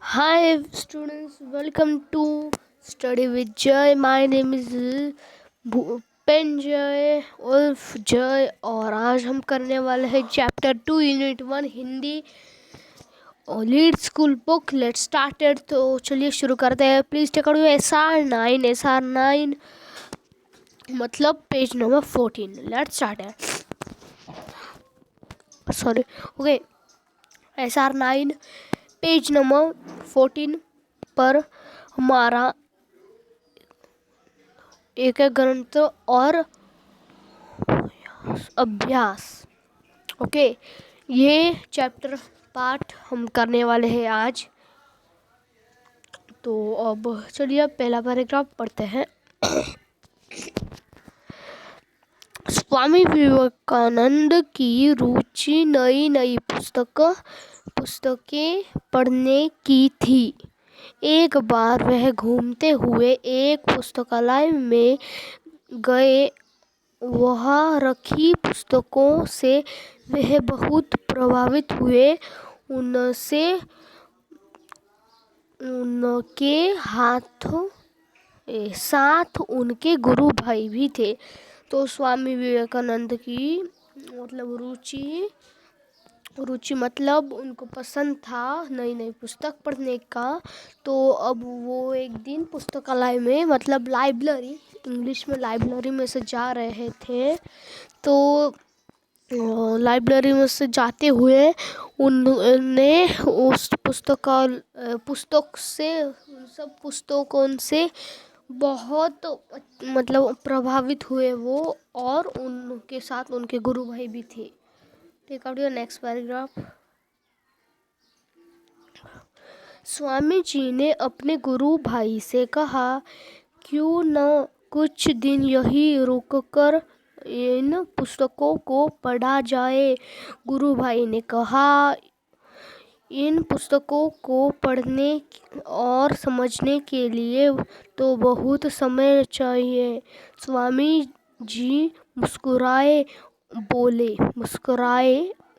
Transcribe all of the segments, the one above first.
Hi students, welcome to Study with Jay. My name is Bhupen जय उर्फ जय और आज हम करने वाले हैं चैप्टर 2 यूनिट 1 हिंदी और lead school book. Let's started. तो चलिए शुरू करते हैं. Please take out your SR9. SR9 मतलब पेज नंबर 14. लेट्स स्टार्ट है. Sorry. Okay. SR9 page number 14 पर हमारा एक ग्रंथ और अभ्यास. ओके. ये चैप्टर पाठ हम करने वाले हैं आज. तो अब चलिए पहला पैराग्राफ पढ़ते हैं. स्वामी विवेकानंद की रुचि नई नई पुस्तकें पढ़ने की थी. एक बार वह घूमते हुए एक पुस्तकालय में गए. वहाँ रखी पुस्तकों से वह बहुत प्रभावित हुए. उनके साथ उनके गुरु भाई भी थे. तो स्वामी विवेकानंद की मतलब रुचि मतलब उनको पसंद था नई नई पुस्तक पढ़ने का. तो अब वो एक दिन पुस्तकालय में मतलब लाइब्रेरी, इंग्लिश में लाइब्रेरी में से जा रहे थे. तो लाइब्रेरी में से जाते हुए उन्होंने उस पुस्तकों से बहुत मतलब प्रभावित हुए वो. और उनके साथ उनके गुरु भाई भी थे. Take out your next paragraph. Swami ji ने अपने गुरु भाई से कहा, क्यों न कुछ दिन यहीं रुककर इन पुस्तकों को पढ़ा जाए. गुरु भाई ने कहा, इन पुस्तकों को पढ़ने और समझने के लिए तो बहुत समय चाहिए. स्वामी जी मुस्कुराए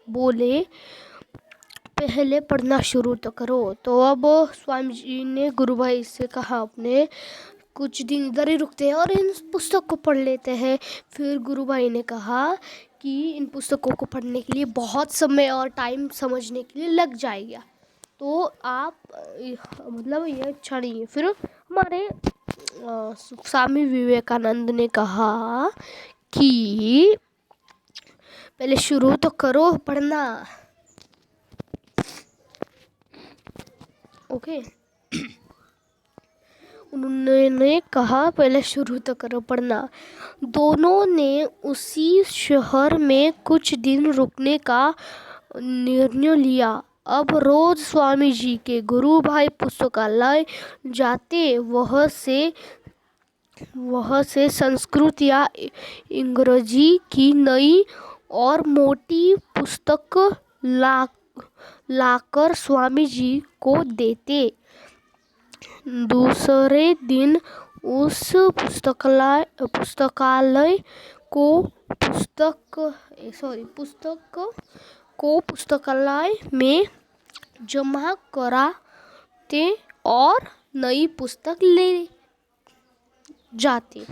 बोले, पहले पढ़ना शुरू तो करो. तो अब स्वामी जी ने गुरु भाई से कहा, अपने कुछ दिन इधर ही रुकते हैं और इन पुस्तक को पढ़ लेते हैं. फिर गुरु भाई ने कहा कि इन पुस्तकों को पढ़ने के लिए बहुत समय और टाइम समझने के लिए लग जाएगा. तो आप मतलब ये अच्छा नहीं है. फिर हमारे स्वामी विवेकानंद ने कहा कि पहले शुरू तो करो पढ़ना. ओके. उन्होंने कहा पहले शुरू तो करो पढ़ना. दोनों ने उसी शहर में कुछ दिन रुकने का निर्णय लिया. अब रोज स्वामी जी के गुरु भाई पुस्तकालय जाते. वह से संस्कृत या अंग्रेजी की नई और मोटी पुस्तक लाकर स्वामी जी को देते. दूसरे दिन उस पुस्तकालय को पुस्तकालय में जमा कराते और नई पुस्तक ले जाते.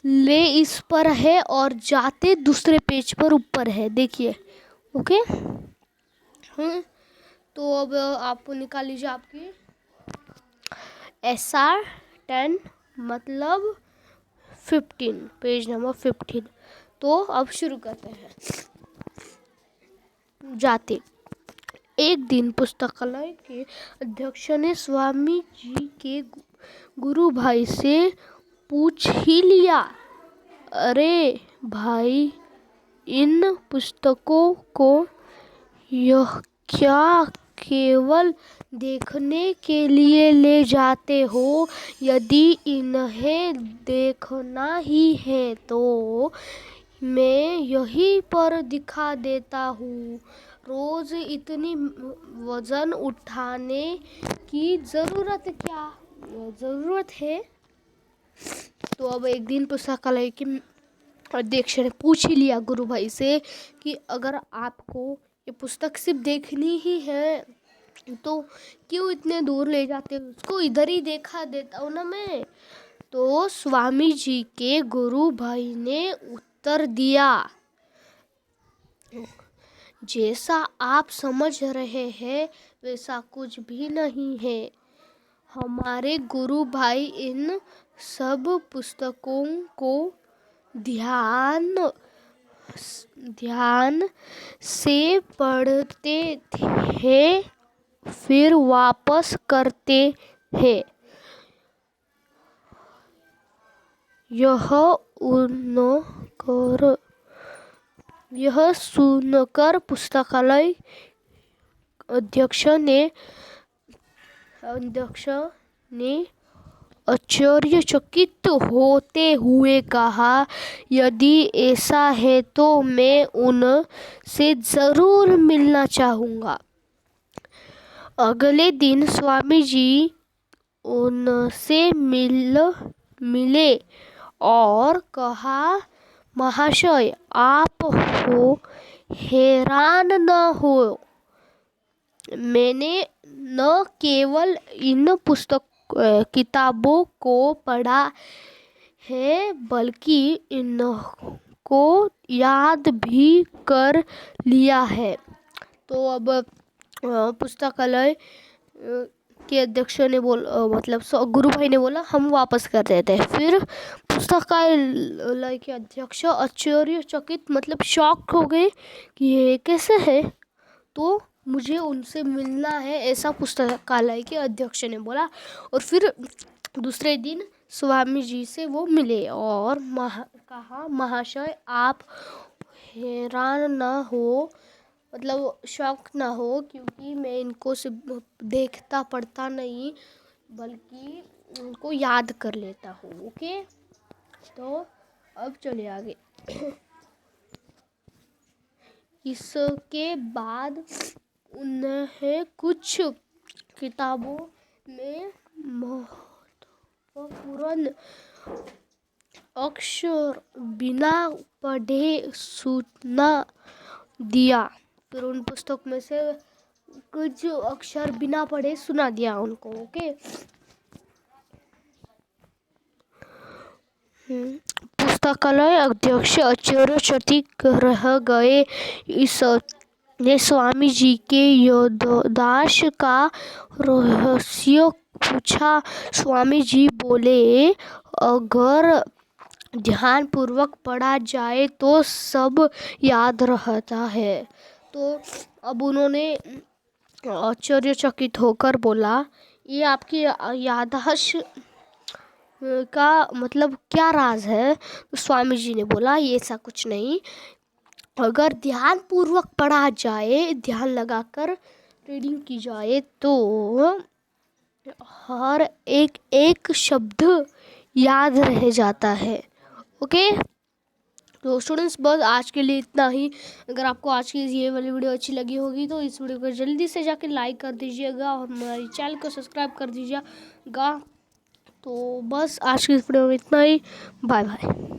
ले इस पर है और जाते दूसरे पेज पर ऊपर है. देखिए. ओके. तो अब आप निकाल लीजिए आपकी SR10 मतलब 15, पेज नंबर 15. तो अब शुरू करते हैं. जाते. एक दिन पुस्तकालय के अध्यक्ष ने स्वामी जी के गुरु भाई से पूछ ही लिया, अरे भाई, इन पुस्तकों को यह क्या केवल देखने के लिए ले जाते हो? यदि इन्हें देखना ही है तो मैं यहीं पर दिखा देता हूँ. रोज इतनी वजन उठाने की जरूरत है? तो अब एक दिन पुस्तकालय के अध्यक्ष ने पूछ ही लिया गुरु भाई से कि अगर आपको ये पुस्तक सिर्फ देखनी ही है तो क्यों इतने दूर ले जाते हो उसको, इधर ही देखा देता हूँ ना मैं। तो स्वामी जी के गुरु भाई ने उत्तर दिया, जैसा आप समझ रहे हैं वैसा कुछ भी नहीं है। हमारे गुरु भाई इन सब पुस्तकों को ध्यान से पढ़ते थे, फिर वापस करते हैं। यह सुनकर पुस्तकालय अध्यक्ष ने आश्चर्यचकित होते हुए कहा, यदि ऐसा है तो मैं उनसे जरूर मिलना चाहूँगा। अगले दिन स्वामी जी उनसे मिले और कहा, महाशय आप हैरान न हो, मैंने न केवल इन किताबों को पढ़ा है बल्कि इनको याद भी कर लिया है। तो अब पुस्तकालय के अध्यक्ष ने गुरु भाई ने बोला, हम वापस कर देते हैं। फिर पुस्तकालय के अध्यक्ष आश्चर्यचकित शॉक हो गए कि ये कैसे है, तो मुझे उनसे मिलना है, ऐसा पुस्तकालय के अध्यक्ष ने बोला। और फिर दूसरे दिन स्वामी जी से वो मिले और कहा, महाशय आप हैरान ना हो, शौक ना हो, क्योंकि मैं इनको सिर्फ देखता पढ़ता नहीं बल्कि उनको याद कर लेता हूँ। ओके, तो अब चले आगे। इसके बाद उन्हें कुछ किताबों में महत्वपूर्ण अक्षर बिना पढ़े सुना दिया। फिर उन पुस्तक में से कुछ अक्षर बिना पढ़े सुना दिया उनको। ओके, पुस्तकालय अध्यक्ष आश्चर्यचकित रह गए। ने स्वामी जी के याददाश्त का रहस्य पूछा। स्वामी जी बोले, अगर ध्यान पूर्वक पढ़ा जाए तो सब याद रहता है। तो अब उन्होंने आश्चर्यचकित होकर बोला, ये आपकी याददाश्त का क्या राज है? तो स्वामी जी ने बोला, ये ऐसा कुछ नहीं, अगर ध्यान पूर्वक पढ़ा जाए, ध्यान लगाकर रीडिंग की जाए तो हर एक शब्द याद रह जाता है। ओके, तो स्टूडेंट्स बस आज के लिए इतना ही। अगर आपको आज की ये वाली वीडियो अच्छी लगी होगी तो इस वीडियो को जल्दी से जाके लाइक कर दीजिएगा और हमारे चैनल को सब्सक्राइब कर दीजिएगा। तो बस आज की इस वीडियो में इतना ही। Bye bye.